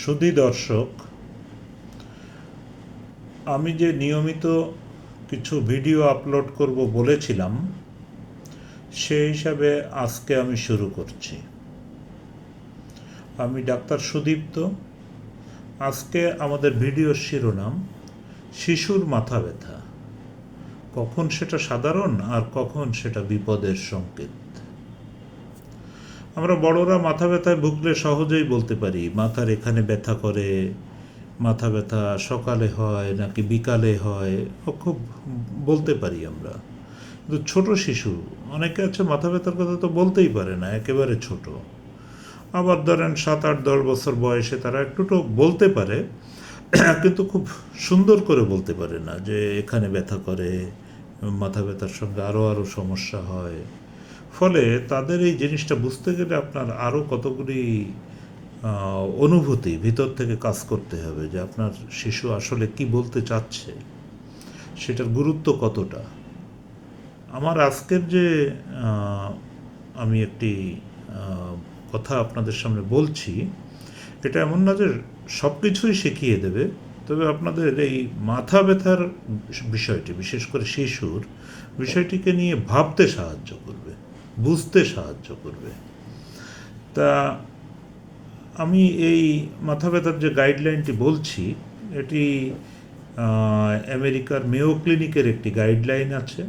সুধী দর্শক, আমি যে নিয়মিত কিছু ভিডিও আপলোড করব বলেছিলাম, সেই হিসাবে আজকে আমি শুরু করছি। আমি ডাক্তার সুদীপ্ত। আজকে আমাদের ভিডিওর শিরোনাম শিশুর মাথা ব্যথা, কখন সেটা সাধারণ আর কখন সেটা বিপদের সংকেত। আমরা বড়রা মাথা ব্যথায় ভুগলে সহজেই বলতে পারি মাথার এখানে ব্যথা করে, মাথা ব্যথা সকালে হয় নাকি বিকালে হয়, খুব বলতে পারি আমরা। কিন্তু ছোট শিশু অনেকে আছে মাথা ব্যথার কথা তো বলতেই পারে না, একেবারে ছোট। আবার ধরেন 7, 8, 10 বছর বয়সে তারা একটু তো বলতে পারে, কিন্তু খুব সুন্দর করে বলতে পারে না যে এখানে ব্যথা করে, মাথা ব্যথার সঙ্গে আরও সমস্যা হয়। ফলে তাদের এই জিনিসটা বুঝতে গেলে আপনার আরও কতগুলি অনুভূতি ভিতর থেকে কাজ করতে হবে যে আপনার শিশু আসলে কি বলতে চাচ্ছে, সেটার গুরুত্ব কতটা। আমার আজকের যে আমি একটি কথা আপনাদের সামনে বলছি, এটা এমন না যে সব কিছুই শিখিয়ে দেবে, তবে আপনাদের এই মাথা ব্যথার বিষয়টি, বিশেষ করে শিশুর বিষয়টিকে নিয়ে ভাবতে সাহায্য করবে, বুঝতে সাহায্য করবে। তা আমি এই মাথা ব্যথার যে গাইডলাইনটি বলছি, এটি আমেরিকার মেয়ো ক্লিনিকের একটি গাইডলাইন আছে,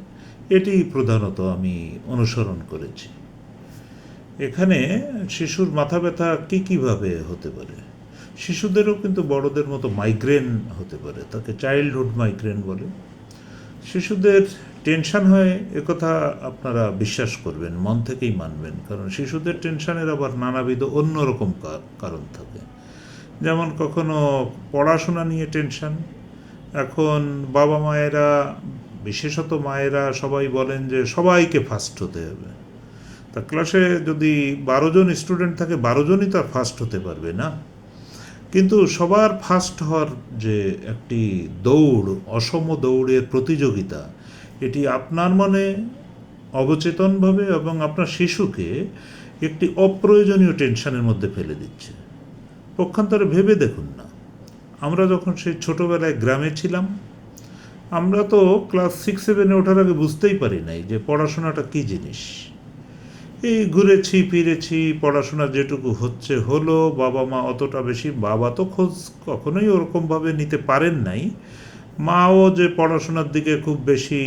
এটি প্রধানত আমি অনুসরণ করেছি। এখানে শিশুর মাথা ব্যথা কীভাবে হতে পারে। শিশুদেরও কিন্তু বড়দের মতো মাইগ্রেন হতে পারে, তাকে চাইল্ডহুড মাইগ্রেন বলে। শিশুদের টেনশন হয়, একথা আপনারা বিশ্বাস করবেন, মন থেকেই মানবেন, কারণ শিশুদের টেনশনের আবার নানাবিধ অন্যরকম কারণ থাকে। যেমন কখনো পড়াশোনা নিয়ে টেনশন। এখন বাবা মায়েরা, বিশেষত মায়েরা সবাই বলেন যে সবাইকে ফার্স্ট হতে হবে। তা ক্লাসে যদি 12 জন স্টুডেন্ট থাকে, 12 জনই তো আর ফার্স্ট হতে পারবে না। কিন্তু সবার ফার্স্ট হওয়ার যে একটি দৌড়, অসম দৌড়ের প্রতিযোগিতা, এটি আপনার মনে অবচেতনভাবে এবং আপনার শিশুকে একটি অপ্রয়োজনীয় টেনশনের মধ্যে ফেলে দিচ্ছে। পক্ষান্তরে ভেবে দেখুন না, আমরা যখন সেই ছোটোবেলায় গ্রামে ছিলাম, আমরা তো ক্লাস 6-7-এ ওঠার আগে বুঝতেই পারি নাই যে পড়াশোনাটা কী জিনিস। এই ঘুরেছি ফিরেছি, পড়াশোনা যেটুকু হচ্ছে হলো, বাবা মা অতটা বেশি, বাবা তো খোঁজ কখনোই ওরকমভাবে নিতে পারেন নাই, মাও যে পড়াশোনার দিকে খুব বেশি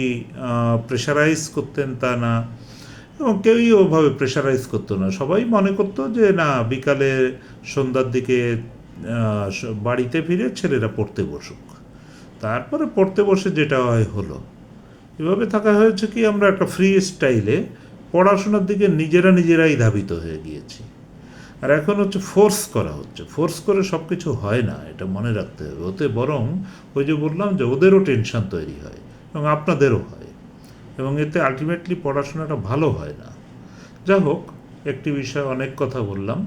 প্রেশারাইজ করতেন তা না, এবং কেউই ওভাবে প্রেশারাইজ করতো না। সবাই মনে করতো যে না, বিকালে সন্ধ্যার দিকে বাড়িতে ফিরে ছেলেরা পড়তে বসুক, তারপরে পড়তে বসে যেটা হয় হলো। এভাবে থাকা হয়েছে কি, আমরা একটা ফ্রি স্টাইলে পড়াশোনার দিকে নিজেরাই ধাবিত হয়ে গিয়েছি। আর এখন হচ্ছে ফোর্স করা হচ্ছে, ফোর্স করে সব কিছু হয় না, এটা মনে রাখতে হবে। ওতে বরং ওই যে বললাম যে ওদেরও টেনশন তৈরি হয় এবং আপনাদেরও হয়, এবং এতে আলটিমেটলি পড়াশোনাটা ভালো হয় না। যা হোক, একটি বিষয় অনেক কথা বললাম।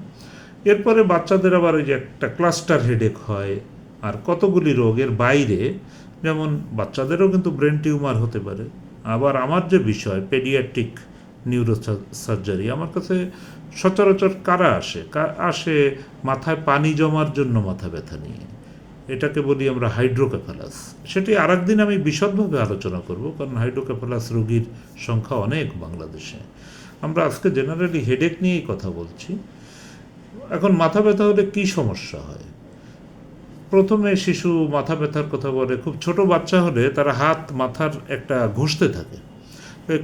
এরপরে বাচ্চাদের আবার ওই যে একটা ক্লাস্টার হেডেক হয়, আর কতগুলি রোগের বাইরে, যেমন বাচ্চাদেরও কিন্তু ব্রেন টিউমার হতে পারে। আবার আমার যে বিষয় পেডিয়াট্রিক নিউরো সার্জারি, আমার কাছে সচরাচর কারা আসে মাথায় পানি জমার জন্য মাথা ব্যথা নিয়ে, এটাকে বলি আমরা হাইড্রোকেফালাস। সেটি আর একদিন আমি বিশদভাবে আলোচনা করব, কারণ হাইড্রোকেফালাস রোগীর সংখ্যা অনেক বাংলাদেশে। আমরা আজকে জেনারেলি হেডেক নিয়েই কথা বলছি। এখন মাথা ব্যথা হলে কী সমস্যা হয়। প্রথমে শিশু মাথা ব্যথার কথা বলে, খুব ছোট বাচ্চা হলে তারা হাত মাথার একটা ঘষতে থাকে,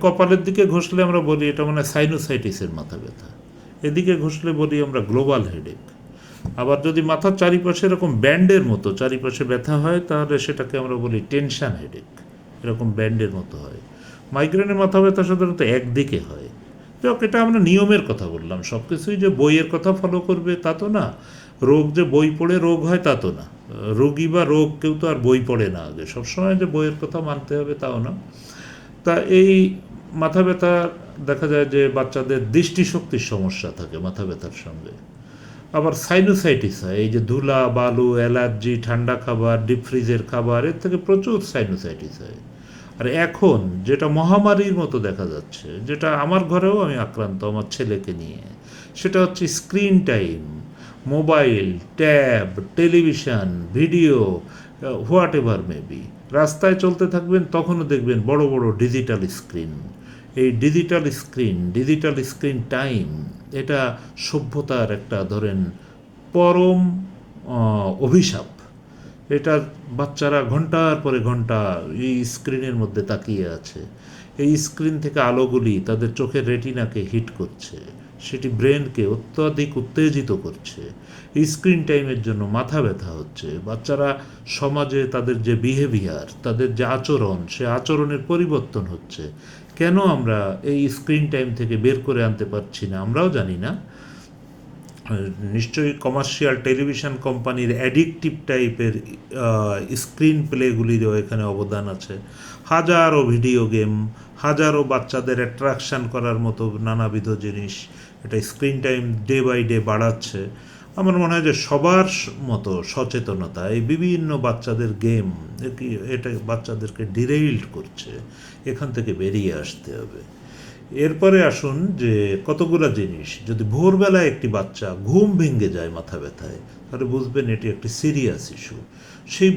কপালের দিকে ঘষলে আমরা বলি এটা মানে সাইনোসাইটিসের মাথা ব্যথা, এদিকে ঘষলে বলি আমরা গ্লোবাল হেডেক। আবার যদি মাথার চারিপাশে এরকম ব্যান্ডের মতো চারিপাশে ব্যথা হয়, তাহলে সেটাকে আমরা বলি টেনশন হেডেক, এরকম ব্যান্ডের মতো হয়। মাইগ্রেনের মাথা ব্যথা সাধারণত একদিকে হয়। যাক, এটা আমরা নিয়মের কথা বললাম, সব কিছুই যে বইয়ের কথা ফলো করবে তা তো না, রোগ যে বই পড়ে রোগ হয় তা তো না, রোগী বা রোগ কেউ তো আর বই পড়ে না আগে, সবসময় যে বইয়ের কথা মানতে হবে তাও না। তা এই মাথা ব্যথা দেখা যায় যে বাচ্চাদের দৃষ্টিশক্তির সমস্যা থাকে মাথা ব্যথার সঙ্গে। আবার সাইনোসাইটিস হয়, এই যে ধুলা বালু, অ্যালার্জি, ঠান্ডা খাবার, ডিপ ফ্রিজের খাবার, এর থেকে প্রচুর সাইনোসাইটিস হয়। আর এখন যেটা মহামারীর মতো দেখা যাচ্ছে, যেটা আমার ঘরেও আমি আক্রান্ত আমার ছেলেকে নিয়ে, সেটা হচ্ছে screen time. Mobile, tab, television, video, what ever may be. রাস্তায় চলতে থাকবেন, তখনও দেখবেন বড় বড় ডিজিটাল স্ক্রিন। এই ডিজিটাল স্ক্রিন টাইম, এটা সভ্যতার একটা ধরেন পরম অভিশাপ। এটা বাচ্চারা ঘন্টার পরে ঘন্টা এই স্ক্রিনের মধ্যে তাকিয়ে আছে। এই স্ক্রিন থেকে আলোগুলি তাদের চোখের রেটিনাকে হিট করছে, সেটি ব্রেনকে অত্যাধিক উত্তেজিত করছে। এই স্ক্রিন টাইমের জন্য মাথা ব্যথা হচ্ছে। বাচ্চারা সমাজে তাদের যে বিহেভিয়ার, তাদের যে আচরণ, সে আচরণের পরিবর্তন হচ্ছে। কেন আমরা এই স্ক্রিন টাইম থেকে বের করে আনতে পারছি না আমরাও জানি না। নিশ্চয়ই কমার্শিয়াল টেলিভিশন কোম্পানির অ্যাডিকটিভ টাইপের স্ক্রিন প্লেগুলিরও এখানে অবদান আছে। হাজারো ভিডিও গেম, হাজারো বাচ্চাদের অ্যাট্রাকশান করার মতো নানাবিধ জিনিস, এটা screen time day by day বাড়াচ্ছে। আমার মনে হয় যে সবার মতো সচেতনতা, এই বিভিন্ন বাচ্চাদের গেম, এটা বাচ্চাদেরকে ডিরেইলড করছে। এখান থেকে বেরিয়ে আসতে হবে। এরপরে আসুন যে কতগুলো জিনিস, যদি ভোরবেলায় একটি বাচ্চা ঘুম ভেঙে যায় মাথা ব্যথায়, তাহলে বুঝবেন এটি একটি সিরিয়াস ইস্যু। সেই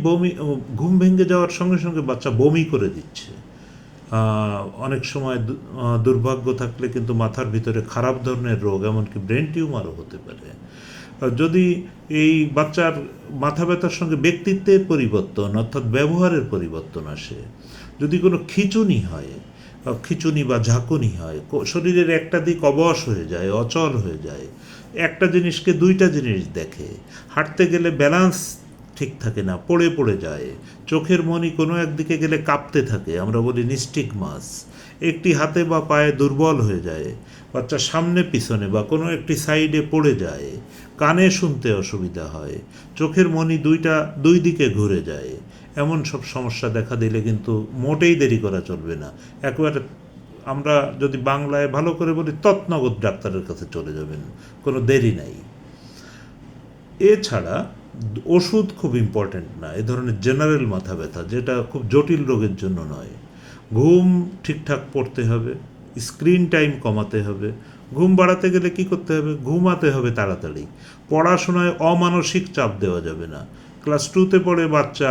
ঘুম ভেঙে যাওয়ার সঙ্গে সঙ্গে বাচ্চা বমি করে দিচ্ছে। অনেক সময় দুর্ভাগ্য থাকলে কিন্তু মাথার ভিতরে খারাপ ধরনের রোগ, এমনকি ব্রেন টিউমারও হতে পারে। যদি এই বাচ্চার মাথা ব্যথার সঙ্গে ব্যক্তিত্বের পরিবর্তন অর্থাৎ ব্যবহারের পরিবর্তন আসে, যদি কোনো খিঁচুনি বা ঝাঁকুনি হয়, শরীরের একটা দিক অবশ হয়ে যায়, অচল হয়ে যায়, একটা জিনিসকে দুইটা জিনিস দেখে, হাঁটতে গেলে ব্যালেন্স ঠিক থাকে না, পড়ে পড়ে যায়, চোখের মনি কোনো একদিকে গেলে কাঁপতে থাকে, আমরা বলি নিস্টিগমাস, একটি হাতে বা পায়ে দুর্বল হয়ে যায়, বাচ্চা সামনে পিছনে বা কোনো একটি সাইডে পড়ে যায়, কানে শুনতে অসুবিধা হয়, চোখের মনি দুই দিকে ঘুরে যায়, এমন সব সমস্যা দেখা দিলে কিন্তু মোটেই দেরি করা চলবে না। একবারে আমরা যদি বাংলায় ভালো করে বলি, তৎনগদ ডাক্তারের কাছে চলে যাবেন, কোনো দেরি নাই। এছাড়া ওষুধ খুব ইম্পর্ট্যান্ট না এ ধরনের জেনারেল মাথা ব্যথা, যেটা খুব জটিল রোগের জন্য নয়। ঘুম ঠিকঠাক পড়তে হবে, স্ক্রিন টাইম কমাতে হবে। ঘুম বাড়াতে গেলে কি করতে হবে? ঘুমাতে হবে তাড়াতাড়ি। পড়াশোনায় অমানসিক চাপ দেওয়া যাবে না। ক্লাস 2তে পড়ে বাচ্চা,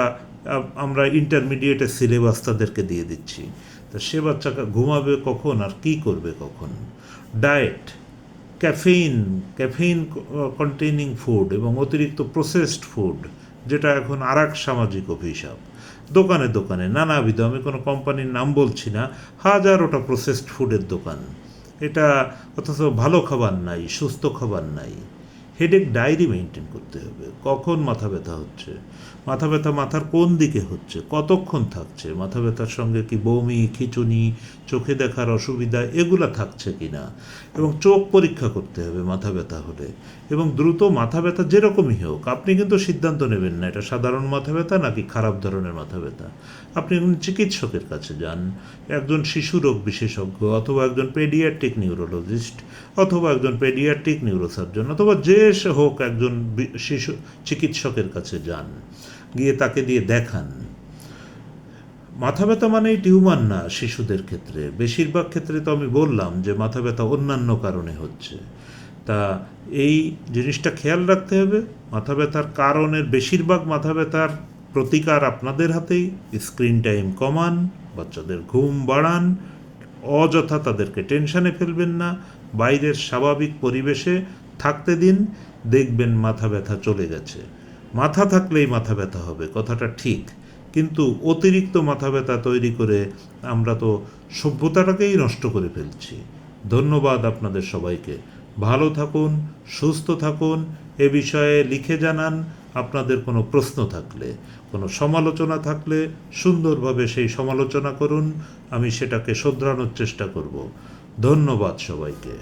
আমরা ইন্টারমিডিয়েটের সিলেবাস তাদেরকে দিয়ে দিচ্ছি, তা সে বাচ্চা ঘুমাবে কখন আর কি করবে কখন? ডায়েট, ক্যাফেইন কন্টেইনিং ফুড এবং অতিরিক্ত প্রসেসড ফুড, যেটা এখন আরেক সামাজিক অভিশাপ। দোকানে দোকানে নানাবিধ, আমি কোনো কোম্পানির নাম বলছি না, হাজারোটা প্রসেসড ফুডের দোকান। এটা অথচ ভালো খাবার নাই, সুস্থ খাবার নাই। হেডেক ডায়েরি মেনটেন করতে হবে, কখন মাথা ব্যথা হচ্ছে, মাথা ব্যথা মাথার কোন দিকে হচ্ছে, কতক্ষণ থাকছে, মাথা ব্যথার সঙ্গে কি বমি, খিঁচুনি, চোখে দেখার অসুবিধা এগুলা থাকছে কি না, এবং চোখ পরীক্ষা করতে হবে মাথা ব্যথা হলে। এবং দ্রুত মাথা ব্যথা যেরকমই হোক, আপনি কিন্তু সিদ্ধান্ত নেবেন না এটা সাধারণ মাথা ব্যথা নাকি খারাপ ধরনের মাথা ব্যথা। আপনি একজন চিকিৎসকের কাছে যান, একজন শিশু রোগ বিশেষজ্ঞ, অথবা একজন পেডিয়াট্রিক নিউরোলজিস্ট, অথবা একজন পেডিয়াট্রিক নিউরোসার্জন, অথবা যে হোক একজন শিশু চিকিৎসকের কাছে যান, গিয়ে তাকে দিয়ে দেখান। মাথা ব্যথা মানেই টিউমার না শিশুদের ক্ষেত্রে। বেশিরভাগ ক্ষেত্রে তো আমি বললাম যে মাথা ব্যথা অন্যান্য কারণে হচ্ছে। তা এই জিনিসটা খেয়াল রাখতে হবে। মাথা ব্যথার কারণের বেশিরভাগ মাথা ব্যথার প্রতিকার আপনাদের হাতেই। স্ক্রিন টাইম কমান, বাচ্চাদের ঘুম বাড়ান, অযথা তাদেরকে টেনশানে ফেলবেন না, বাইরের স্বাভাবিক পরিবেশে থাকতে দিন, দেখবেন মাথা ব্যথা চলে গেছে। মাথা থাকলেই মাথা ব্যথা হবে, কথাটা ঠিক, কিন্তু অতিরিক্ত মাথা ব্যথা তৈরি করে আমরা তো সভ্যতাটাকেই নষ্ট করে ফেলছি। ধন্যবাদ আপনাদের সবাইকে। ভালো থাকুন, সুস্থ থাকুন। এ বিষয়ে লিখে জানান আপনাদের কোনো প্রশ্ন থাকলে, কোনো সমালোচনা থাকলে সুন্দরভাবে সেই সমালোচনা করুন, আমি সেটাকে শোধরানোর চেষ্টা করব। ধন্যবাদ সবাইকে।